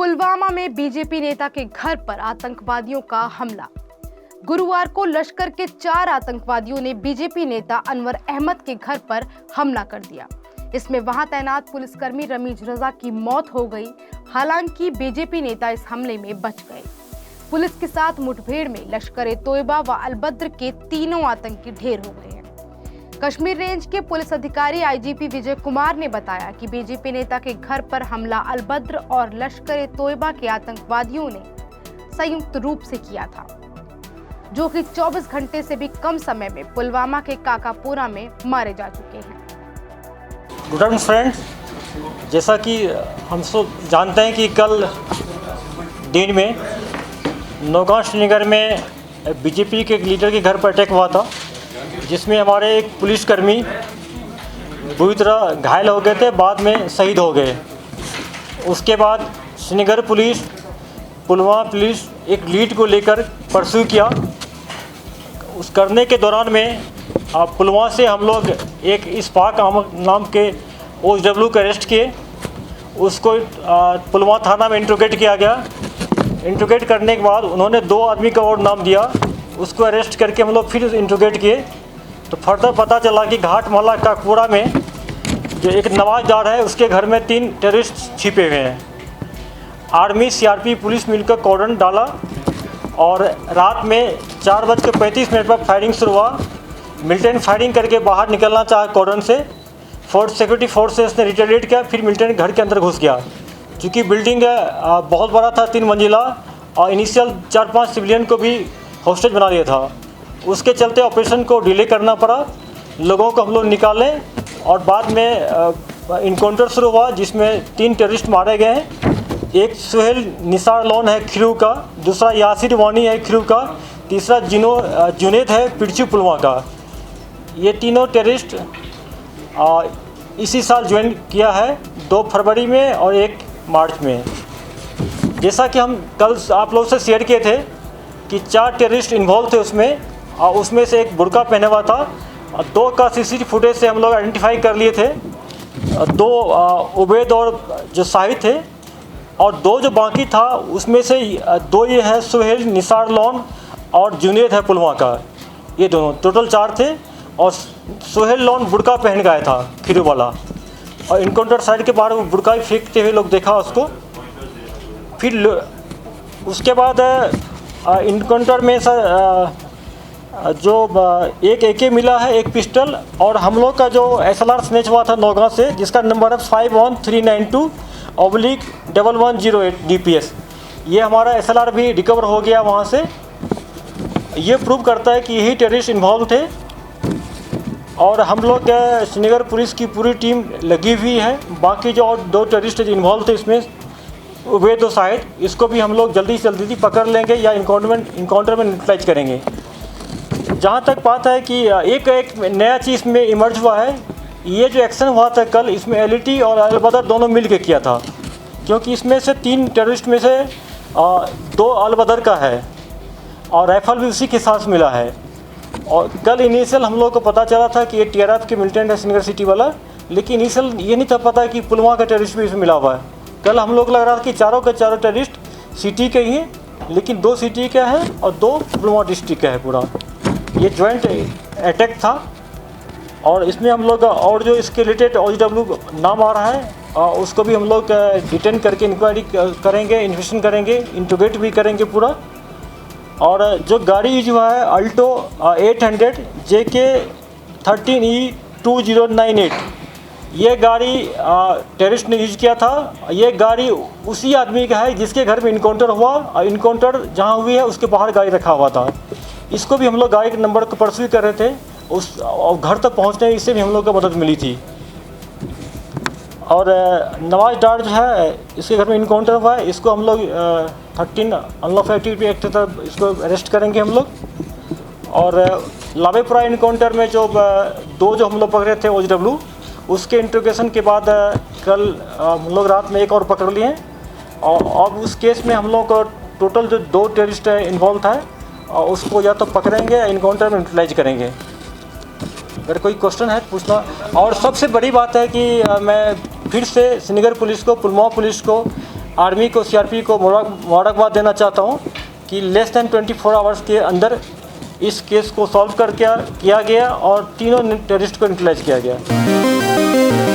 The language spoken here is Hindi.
पुलवामा में बीजेपी नेता के घर पर आतंकवादियों का हमला। गुरुवार को लश्कर के 4 आतंकवादियों ने बीजेपी नेता अनवर अहमद के घर पर हमला कर दिया। इसमें वहां तैनात पुलिसकर्मी रमीज रजा की मौत हो गई। हालांकि बीजेपी नेता इस हमले में बच गए। पुलिस के साथ मुठभेड़ में लश्कर-ए-तोयबा व अल-बद्र के तीनों आतंकी ढेर हो गए हैं। कश्मीर रेंज के पुलिस अधिकारी आईजीपी विजय कुमार ने बताया कि बीजेपी नेता के घर पर हमला अल-बद्र और लश्कर-ए-तोयबा के आतंकवादियों ने संयुक्त रूप से किया था, जो कि 24 घंटे से भी कम समय में पुलवामा के काकापोरा में मारे जा चुके हैं। गुड आफ्टरनून फ्रेंड्स, जैसा कि हम सब जानते हैं कि कल दिन में नौगांव श्रीनगर में बीजेपी के लीडर के घर पर अटैक हुआ था, जिसमें हमारे एक पुलिसकर्मी बुरी तरह घायल हो गए थे, बाद में शहीद हो गए। उसके बाद श्रीनगर पुलिस, पुलवामा पुलिस एक लीड को लेकर परस्यू किया। उस करने के दौरान में पुलवामा से हम लोग एक इस्फाक नाम के OW को अरेस्ट किए। उसको पुलवामा थाना में इंट्रोगेट किया गया। इंट्रोगेट करने के बाद उन्होंने 2 आदमी का और नाम दिया। उसको अरेस्ट करके हम लोग फिर इंट्रोगेट किए तो फर्दर पता चला कि घाट महला काकोरा में जो एक नवाजदार है, उसके घर में 3 टेररिस्ट छिपे हुए हैं। आर्मी CRP पुलिस मिलकर कॉर्डन डाला और रात में 4:35 पर फायरिंग शुरू हुआ। मिलिटेंट फायरिंग करके बाहर निकलना चाहा कॉर्डन से, फोर्स सिक्योरिटी फोर्सेस ने रिटेलिएट किया। फिर मिलिटेंट घर के अंदर घुस गया। चूँकि बिल्डिंग बहुत बड़ा था, 3 मंजिला, और इनिशियल 4-5 सिविलियन को भी हॉस्टेज बना दिया था। उसके चलते ऑपरेशन को डिले करना पड़ा। लोगों को हम लोग निकाले और बाद में इनकाउंटर शुरू हुआ, जिसमें 3 टेररिस्ट मारे गए हैं। एक सुहेल निसार लोन है खिरू का, दूसरा यासिर वानी है खिरू का, तीसरा जुनेद है पिरचू पुलवामा का। ये तीनों टेररिस्ट इसी साल ज्वाइन किया है, 2 फरवरी में और 1 मार्च में। जैसा कि हम कल आप लोग से शेयर किए थे कि 4 टेररिस्ट इन्वॉल्व थे उसमें, और उसमें से एक बुर्का पहने हुआ था। 2 का CCTV फुटेज से हम लोग आइडेंटिफाई कर लिए थे। 2 उबैद और जो शाहिद थे, और 2 जो बाकी था उसमें से 2 ये है सुहेल निसार लोन और जुनेद है पुलवामा का। ये दोनों टोटल 4 थे। और सुहेल लोन बुर्का पहन गया था खिरू वाला, और इनकाउंटर साइड के बाहर वो बुर्का फेंकते हुए लोग देखा उसको। फिर उसके बाद इनकाउंटर में जो एक AK मिला है, एक पिस्टल, और हम लोग का जो SLR स्नेच हुआ था नौगांव से, जिसका नंबर है 5139211008 DPS। ये हमारा SLR भी रिकवर हो गया वहाँ से। ये प्रूव करता है कि यही टेररिस्ट इन्वॉल्व थे। और हम लोग श्रीनगर पुलिस की पूरी टीम लगी हुई है। बाकी जो और 2 टेररिस्ट इन्वॉल्व थे इसमें, उबैद और शाहिद, इसको भी हम लोग जल्दी से जल्दी पकड़ लेंगे या इनकाउंटर में न्यूट्रलाइज करेंगे। जहाँ तक बात है कि एक नया चीज़ में इमर्ज हुआ है, ये जो एक्शन हुआ था कल, इसमें LET और अल-बद्र दोनों मिल के किया था। क्योंकि इसमें से 3 टेररिस्ट में से 2 अल-बद्र का है, और राइफल भी उसी के साथ मिला है। और कल इनिशियल हम लोग को पता चला था कि ये TRF के मिलिटेंट है श्रीनगर सिटी वाला, लेकिन इनिशियल ये नहीं था पता कि पुलवामा का टेररिस्ट भी इसमें मिला हुआ है। कल हम लोग लग रहा था कि चारों के चारों टेररिस्ट सिटी के ही हैं, लेकिन 2 सिटी का है और 2 पुलवामा डिस्ट्रिक्ट का है पूरा। ये जॉइंट अटैक था। और इसमें हम लोग और जो इसके रिलेटेड OW नाम आ रहा है, उसको भी हम लोग डिटेन करके इंक्वायरी करेंगे, इन्वेस्टिगेशन करेंगे, इंट्रोगेट भी करेंगे पूरा। और जो गाड़ी यूज हुआ है अल्टो 800 JK 13E2098, ये गाड़ी टेररिस्ट ने यूज किया था। ये गाड़ी उसी आदमी का है जिसके घर में इनकाउंटर हुआ, और इनकाउंटर जहाँ हुई है उसके बाहर गाड़ी रखा हुआ था। इसको भी हम लोग गाड़ी के नंबर को परस्यू कर रहे थे, उस और घर तक पहुँचने इससे भी हम लोग को मदद मिली थी। और नवाजदार जो है, इसके घर में इनकाउंटर हुआ है, इसको हम लोग 13 अनलॉफुल एक्टिविटी एक्ट तक इसको अरेस्ट करेंगे हम लोग। और लावेपुरा इनकाउंटर में जो 2 जो हम लोग पकड़े थे OW, उसके इंट्रोगेशन के बाद कल हम लोग रात में 1 और पकड़ लिए हैं। और अब उस केस में हम लोग को टोटल जो 2 टेररिस्ट इन्वॉल्व था, उसको या तो पकड़ेंगे या इनकाउंटर में यूटिलाइज करेंगे। अगर कोई क्वेश्चन है पूछना। और सबसे बड़ी बात है कि मैं फिर से श्रीनगर पुलिस को, पुलवामा पुलिस को आर्मी को, सीआरपी को मुबारकबाद देना चाहता हूँ कि लेस दैन 24 आवर्स के अंदर इस केस को सॉल्व किया गया और तीनों टेररिस्ट को न्यूट्रलाइज किया गया।